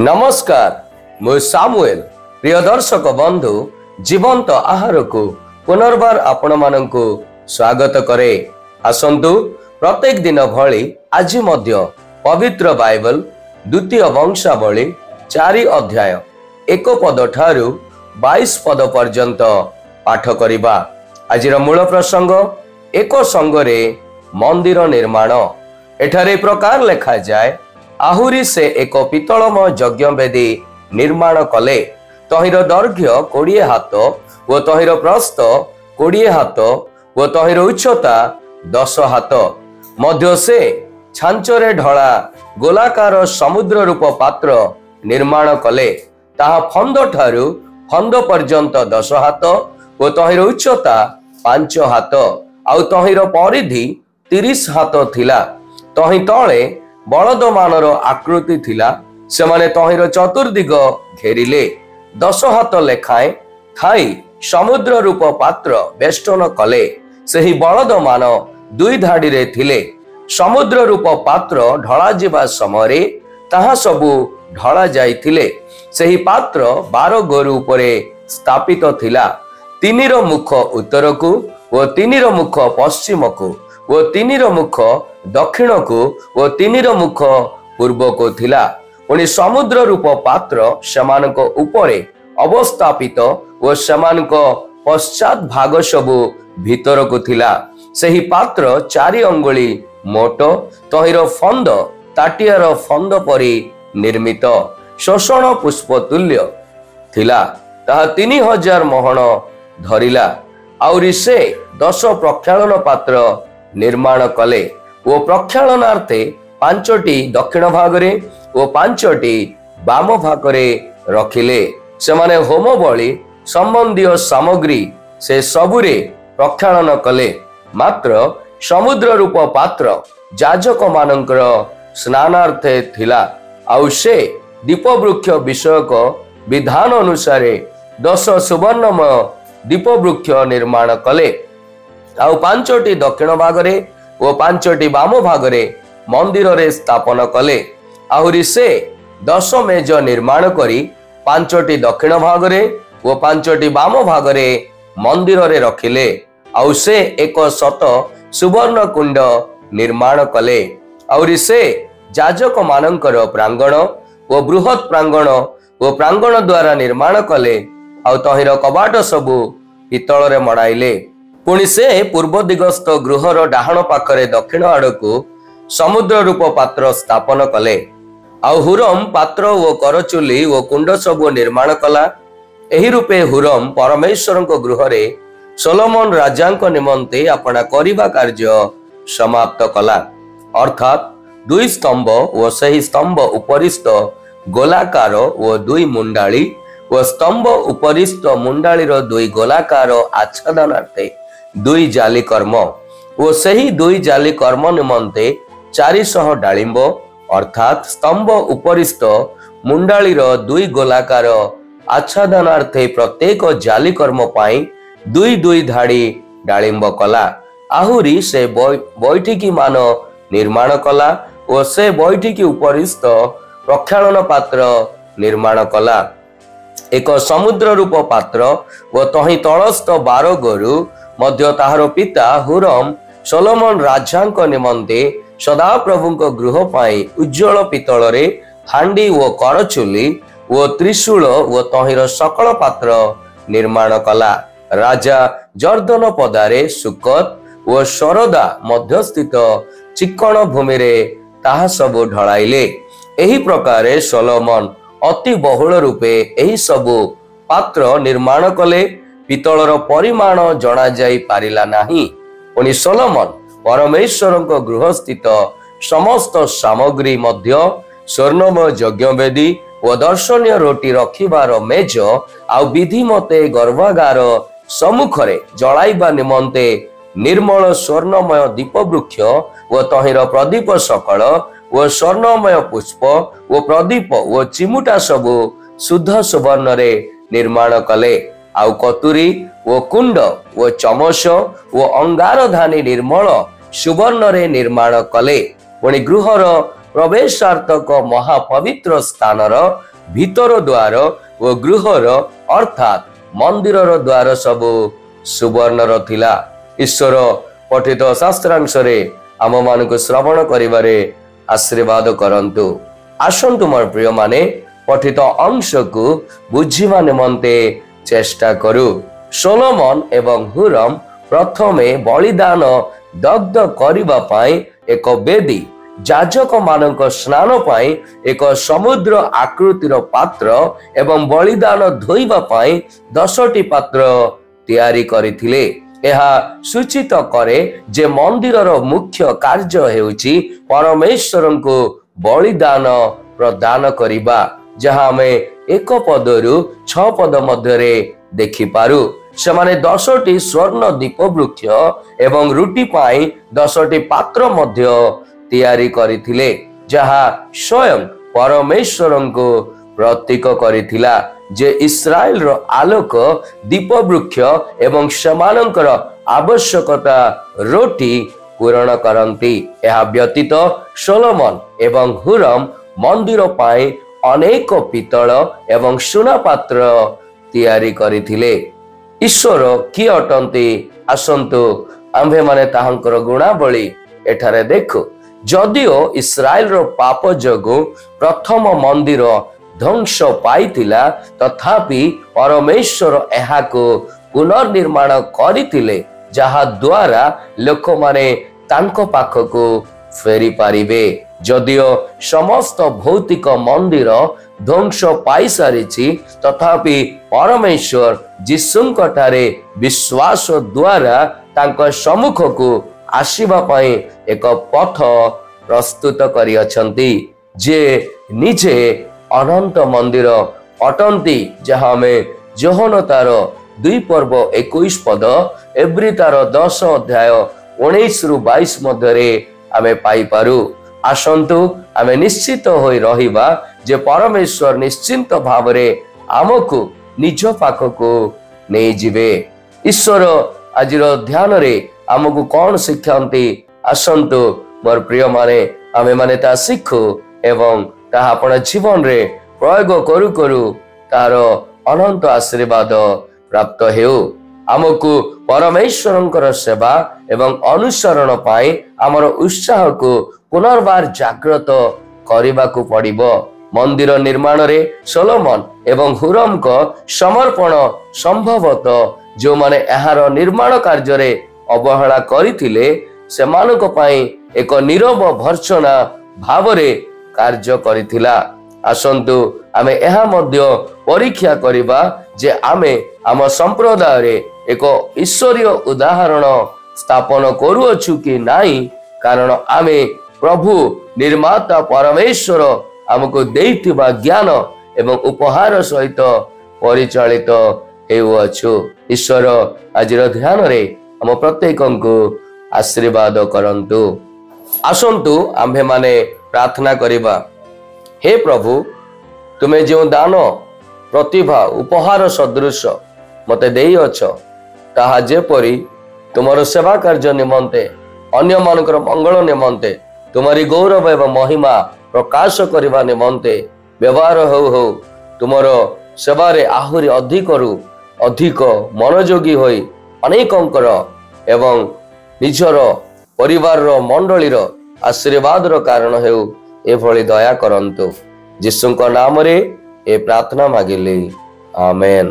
नमस्कार मु सामुएल प्रिय दर्शक बंधु जीवंत आहार को पुनर्बार आपण मानक स्वागत करे। आसंतु प्रत्येक दिन भली आज मध्य पवित्र बाइबल द्वितीय वंशावली 4 अध्याय 1 पद ठारू 22 पद पर्यंत पाठ करिबा। आजिर मूल प्रसंग एक संगरे मंदिर निर्माण। एठारे प्रकार लेखा जाए आहुरी से एक पितलमय यज्ञ वेदी निर्माण कले। तहिर दैर्घ्य 20 हाथ व तहिर प्रस्थ 20 हाथ व तहिर उच्चता 10 हाथ। मध्य से छांचरे ढला गोलाकार समुद्र रूप पात्र निर्माण कले। ताहा फंद ठारू फंद पर्यंत 10 हाथ व तहिर उच्चता 5 हाथ आउ तहिर परिधि 30 हाथ थिला। तहि तले बलद मानर आकृति थिला। सेमाने तहिर चतुर्दिग घेरिले। 10 हाथ लेखाएं थाई समुद्र रूप पात्र बेष्टन कले। सेही बलद मान 2 धाड़ी रे थिले। समुद्र रूप पात्र ढला जिबा समय ताहा सबु ढला जाइथिले। सेही पात्र 12 गोरु उपरे स्थापित थिला। 3 मुख उत्तर को व 3 मुख पश्चिम को व 3 मुख दक्षिण को व 3 मुख पूर्व को थिला। पुणी समुद्र रूप पात्र सेमानक उपरे अवस्थापित व सेमानक पश्चात भाग सबु भीतर को थिला। सेही पात्र 4 अंगुली मोट। तहिर फंद ताटियार फंद परि निर्मित शोषण पुष्प तुल्य थिला। ताहा 3000 मोहन धरिला। आउरी से 10 प्रक्षालन पात्र निर्माण कले ओ प्रक्षालनार्थे 5टी दक्षिण भागरे ओ 5टी बाम भागरे रखिले। सेमाने होम बलि संबंधी सामग्री से सबुरे प्रक्षालन कले। मात्र समुद्र रूप पात्र याजक मानकर स्नानार्थे थिला। आउ से दीपवृक्ष विषयक विधान अनुसार 10 सुवर्णमय दीपवृक्ष निर्माण कले। आउ 5टी दक्षिण भागरे ओ 5टी बाम भागरे मंदिर रे स्थापन कले। आहुरी से 10 मेज निर्माण करी 5टी दक्षिण भागरे ओ 5टी बाम भागरे मंदिर रे रखिले। आउ से एक शत सुवर्ण कुंड निर्माण कले। आहुरी से याजक मानकर प्रांगण ओ बृहत प्रांगण ओ प्रांगण द्वारा निर्माण कले। आउ तहिर कबाट सबु पितल रे मड़ाइले। पुणी से पूर्व दिगस्थ गृहर डाहण पाखरे दक्षिण आड़ को समुद्र रूप पात्र स्थापन कले। आउ हुरम पात्र ओ करचुली ओ कुंड सबु निर्माण कला। एही रूपे हुरम परमेश्वर गृह रे सोलोमन राजांक निमंते अपना करिबा कार्य समाप्त कला। अर्थात 2 स्तंभ ओ सही स्तंभ उपरिस्थ गोलाकार ओ 2 मुंडाली ओ स्तंभ उपरिस्थ मुंडाली रो 2 गोलाकार आच्छादनार्थे 2 जाली कर्म ओ सही 2 जाली कर्म निमंते 400 डालिंब। अर्थात स्तंभ उपरिस्थ मुंडाली रो 2 गोलाकार आच्छादनार्थे प्रत्येक जाली कर्म पाई 2 धाड़ी डालिंब कला। आहुरी से बैठकी मान निर्माण कला ओ से बैठकी उपरिस्थ प्रक्षालन पात्र निर्माण कला। एक समुद्र रूप पात्र व तहि तलस्थ 12 गोरु मध्य ताहार पिता हुरम सोलोमन राजांक निमंते सदा प्रभुंक गृह पाई उज्जवल पितल रे हांडी व करचुली व त्रिशूल व तहिर सकल पात्र निर्माण कला। राजा जर्दन पदारे सुकत व शरदा मध्यस्थित चिक्कण भूमि रे ताहा सबु ढलाइले। एही प्रकारे सोलोमन अति बहुल रूपे एही सबु पात्र निर्माण कले। पितलर परिमाण जना जाई पारिला नाही। पुणी सोलोमन परमेश्वर गृह स्थित समस्त सामग्री मध्य स्वर्णमय यज्ञ वेदी व दर्शनीय रोटी रखिबार मेज आउ विधि मते गर्भागार सम्मुखरे जलाइबा निमंते निर्मल स्वर्णमय दीपवृक्ष व तहिर प्रदीप सकल व स्वर्णमय पुष्प व प्रदीप व चिमुटा सबु शुद्ध सुवर्ण रे निर्माण कले। आउ कतुरी व कुंड व चमच व अंगार धानी निर्मल सुवर्ण रे निर्माण कले। पुणी गृहर प्रवेशार्थक महापवित्र स्थानर ଭିତର ଦ୍ୱାର ଓ ଗୃହର ଅର୍ଥାତ୍ ମନ୍ଦିରର ଦ୍ୱାର ସବୁ ସୁବର୍ଣ୍ଣର ଥିଲା। ଈଶ୍ୱର ପଠିତ ଶାସ୍ତ୍ରାଂଶରେ ଆମମାନଙ୍କୁ ଶ୍ରବଣ କରିବାରେ ଆଶୀର୍ବାଦ କରନ୍ତୁ। ଆସନ୍ତୁ ମୋର ପ୍ରିୟମାନେ, ପଠିତ ଅଂଶକୁ ବୁଝିବା ନିମନ୍ତେ ଚେଷ୍ଟା କରୁ। ସୋଲୋମନ ଏବଂ ହୁରମ ପ୍ରଥମେ ବଳିଦାନ ଦଗ୍ଧ କରିବା ପାଇଁ ଏକ ବେଦୀ, ଯାଜକମାନଙ୍କ ସ୍ନାନ ପାଇଁ ଏକ ସମୁଦ୍ର ଆକୃତିର ପାତ୍ର ଏବଂ ବଳିଦାନ ଧୋଇବା ପାଇଁ 10ଟି ପାତ୍ର ତିଆରି କରିଥିଲେ। ଏହା ସୂଚିତ କରେ ଯେ ମନ୍ଦିରର ମୁଖ୍ୟ କାର୍ଯ୍ୟ ହେଉଛି ପରମେଶ୍ୱରଙ୍କୁ ବଳିଦାନ ପ୍ରଦାନ କରିବା, ଯାହା ଆମେ 1 ପଦରୁ 6 ପଦ ମଧ୍ୟରେ ଦେଖିପାରୁ। ସେମାନେ 10ଟି ସ୍ୱର୍ଣ୍ଣ ଦୀପ ବୃକ୍ଷ ଏବଂ ରୁଟି ପାଇଁ 10ଟି ପାତ୍ର ମଧ୍ୟ ତିଆରି କରିଥିଲେ, ଯାହା ସ୍ୱୟଂ ପରମେଶ୍ୱରଙ୍କୁ ପ୍ରତୀକ କରିଥିଲା ଯେ ଇସ୍ରାଏଲର ଆଲୋକ ଦୀପ ବୃକ୍ଷ ଏବଂ ସେମାନଙ୍କର ଆବଶ୍ୟକତା ରୁଟି ପୂରଣ କରନ୍ତି। ଏହା ବ୍ୟତୀତ ସୋଲୋମନ ଏବଂ ହୁରମ ମନ୍ଦିର ପାଇଁ ଅନେକ ପିତ୍ତଳ ଏବଂ ସୁନା ପାତ୍ର ତିଆରି କରିଥିଲେ। ଈଶ୍ୱର କିଏ ଅଟନ୍ତି? ଆସନ୍ତୁ ଆମ୍ଭେମାନେ ତାହାଙ୍କର ଗୁଣାବଳୀ ଏଠାରେ ଦେଖୁ। ଯଦିଓ ଇସ୍ରାଏଲର ପାପ ଯୋଗୁଁ ପ୍ରଥମ ମନ୍ଦିର ଧ୍ୱଂସ ପାଇଥିଲା, ତଥାପି ପରମେଶ୍ୱର ଏହାକୁ ପୁନର୍ନିର୍ମାଣ କରିଥିଲେ, ଯାହା ଦ୍ୱାରା ଲୋକମାନେ ତାଙ୍କ ପାଖକୁ ଫେରି ପାରିବେ। ଯଦିଓ ସମସ୍ତ ଭୌତିକ ମନ୍ଦିର ଧ୍ୱଂସ ପାଇସାରିଛି, ତଥାପି ପରମେଶ୍ୱର ଯୀଶୁଙ୍କ ଠାରେ ବିଶ୍ୱାସ ଦ୍ୱାରା ତାଙ୍କ ସମ୍ମୁଖକୁ ଆସିବା ପାଇଁ ଏକ ପଥ ପ୍ରସ୍ତୁତ କରିଅଛନ୍ତି, ଯେ ନିଜେ ଅନନ୍ତ ମନ୍ଦିର ଅଟନ୍ତି, ଯାହା ଆମେ ଯୋହନ ତାର 2 ପର୍ବ 21 ପଦ, ଏବ୍ରୀ ତାର 10 ଅଧ୍ୟାୟ 19ରୁ 22 ମଧ୍ୟରେ ଆମେ ପାଇପାରୁ। ଆସନ୍ତୁ ଆମେ ନିଶ୍ଚିତ ହୋଇ ରହିବା ଯେ ପରମେଶ୍ୱର ନିଶ୍ଚିନ୍ତ ଭାବରେ ଆମକୁ ନିଜ ପାଖକୁ ନେଇଯିବେ। ଈଶ୍ୱର ଆଜିର ଧ୍ୟାନରେ ଆମକୁ କ'ଣ ଶିଖାନ୍ତି? ଆସନ୍ତୁ ମୋର ପ୍ରିୟମାନେ, ଆମେମାନେ ତାହା ଶିଖୁ ଏବଂ ତାହା ଆପଣ ଜୀବନରେ ପ୍ରୟୋଗ କରୁ କରୁ ତାହାର ଅନନ୍ତ ଆଶୀର୍ବାଦ ପ୍ରାପ୍ତ ହେଉ। ଆମକୁ ପରମେଶ୍ୱରଙ୍କର ସେବା ଏବଂ ଅନୁସରଣ ପାଇଁ ଆମର ଉତ୍ସାହକୁ ପୁନର୍ବାର ଜାଗ୍ରତ କରିବାକୁ ପଡ଼ିବ। ମନ୍ଦିର ନିର୍ମାଣରେ ସୋଲୋମନ ଏବଂ ହୁରମଙ୍କ ସମର୍ପଣ ସମ୍ଭବତଃ ଯେଉଁମାନେ ଏହାର ନିର୍ମାଣ କାର୍ଯ୍ୟରେ ଅବହେଳା କରିଥିଲେ, ସେମାନଙ୍କ ପାଇଁ ଏକ ନୀରବ ଭର୍ତ୍ସନା ଭାବରେ କାର୍ଯ୍ୟ କରିଥିଲା। ଆସନ୍ତୁ ଆମେ ଏହା ମଧ୍ୟ ପରୀକ୍ଷା କରିବା ଯେ ଆମେ ଆମ ସମ୍ପ୍ରଦାୟରେ ଏକ ଈଶ୍ୱରୀୟ ଉଦାହରଣ ସ୍ଥାପନ କରୁଅଛୁ କି ନାହିଁ, କାରଣ ଆମେ ପ୍ରଭୁ ନିର୍ମାତା ପରମେଶ୍ୱର ଆମକୁ ଦେଇଥିବା ଜ୍ଞାନ ଏବଂ ଉପହାର ସହିତ ପରିଚାଳିତ ହେଉଅଛୁ। ଈଶ୍ୱର ଆଜିର ଧ୍ୟାନରେ ଆମ ପ୍ରତ୍ୟେକଙ୍କୁ ଆଶୀର୍ବାଦ କରନ୍ତୁ। ଆସନ୍ତୁ ଆମ୍ଭେମାନେ ପ୍ରାର୍ଥନା କରିବା। ହେ ପ୍ରଭୁ, ତୁମେ ଯେଉଁ ଦାନ, ପ୍ରତିଭା, ଉପହାର ସଦୃଶ ମୋତେ ଦେଇଅଛ, ତାହା ଯେପରି ତୁମର ସେବା କାର୍ଯ୍ୟ ନିମନ୍ତେ, ଅନ୍ୟମାନଙ୍କର ମଙ୍ଗଳ ନିମନ୍ତେ, ତୁମରି ଗୌରବ ଏବଂ ମହିମା ପ୍ରକାଶ କରିବା ନିମନ୍ତେ ବ୍ୟବହାର ହଉ ହଉ ତୁମର ସେବାରେ ଆହୁରି ଅଧିକରୁ ଅଧିକ ମନୋଯୋଗୀ ହୋଇ ଅନେକଙ୍କର ଏବଂ ନିଜର ପରିବାରର ମଣ୍ଡଳୀର ଆଶୀର୍ବାଦର କାରଣ ହେଉ, ଏଭଳି ଦୟା କରନ୍ତୁ। ଯୀଶୁଙ୍କ ନାମରେ ଏ ପ୍ରାର୍ଥନା ମାଗିଲି, ଆମେନ୍।